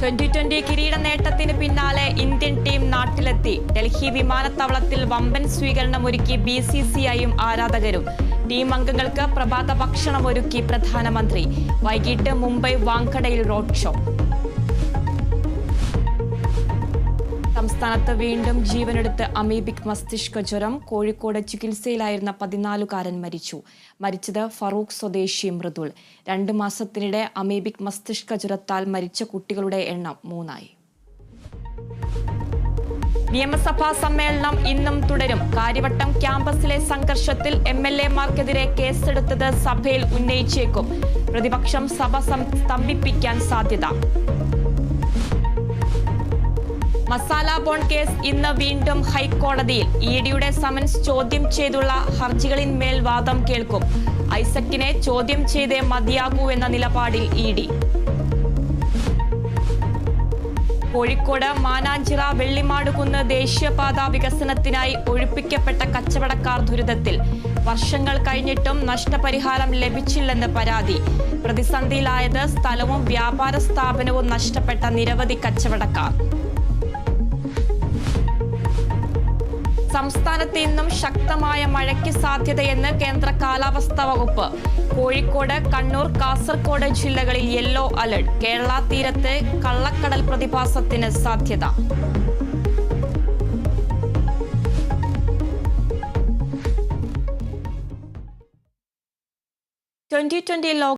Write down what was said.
2020 കിരീട നേട്ടത്തിന് പിന്നാലെ ഇന്ത്യൻ ടീം നാട്ടിലെത്തി. ഡൽഹി വിമാനത്താവളത്തിൽ വമ്പൻ സ്വീകരണമൊരുക്കി BCCIയും ആരാധകരും. ടീം അംഗങ്ങൾക്ക് പ്രഭാത ഭക്ഷണമൊരുക്കി പ്രധാനമന്ത്രി. വൈകിട്ട് മുംബൈ വാങ്കഡയിൽ റോഡ് ഷോ. സംസ്ഥാനത്ത് വീണ്ടും ജീവനെടുത്ത് അമീബിക് മസ്തിഷ്ക ജ്വരം. കോഴിക്കോട് ചികിത്സയിലായിരുന്ന 14-കാരൻ മരിച്ചു. മരിച്ചത് ഫറൂഖ് സ്വദേശി മൃദുൽ. 2 മാസത്തിനിടെ അമീബിക് മസ്തിഷ്ക ജ്വരത്താൽ മരിച്ച കുട്ടികളുടെ എണ്ണം 3ആയി. നിയമസഭാ സമ്മേളനം ഇന്നും തുടരും. കാര്യവട്ടം ക്യാമ്പസിലെ സംഘർഷത്തിൽ MLA-മാർക്കെതിരെ കേസെടുത്തത് സഭയിൽ ഉന്നയിച്ചേക്കും. പ്രതിപക്ഷം സഭ സ്തംഭിപ്പിക്കാൻ സാധ്യത. മസാല ബോണ്ട് കേസ് ഇന്ന് വീണ്ടും ഹൈക്കോടതിയിൽ. EDയുടെ സമൻസ് ചോദ്യം ചെയ്തുള്ള ഹർജികളിന്മേൽ വാദം കേൾക്കും. ഐസക്കിനെ ചോദ്യം ചെയ്തേ മതിയാകൂ എന്ന നിലപാടിൽ ED. കോഴിക്കോട് മാനാഞ്ചിറ വെള്ളിമാടുകുന്ന് ദേശീയപാത വികസനത്തിനായി ഒഴിപ്പിക്കപ്പെട്ട കച്ചവടക്കാർ ദുരിതത്തിൽ. വർഷങ്ങൾ കഴിഞ്ഞിട്ടും നഷ്ടപരിഹാരം ലഭിച്ചില്ലെന്ന് പരാതി. പ്രതിസന്ധിയിലായത് സ്ഥലവും വ്യാപാര സ്ഥാപനവും നഷ്ടപ്പെട്ട നിരവധി കച്ചവടക്കാർ. സംസ്ഥാനത്ത് ഇന്നും ശക്തമായ മഴയ്ക്ക് സാധ്യതയെന്ന് കേന്ദ്ര കാലാവസ്ഥാ വകുപ്പ്. കോഴിക്കോട്, കണ്ണൂർ, കാസർഗോഡ് ജില്ലകളിൽ യെല്ലോ അലർട്ട്. കേരള തീരത്ത് കള്ളക്കടൽ പ്രതിഭാസത്തിന് സാധ്യത. 2020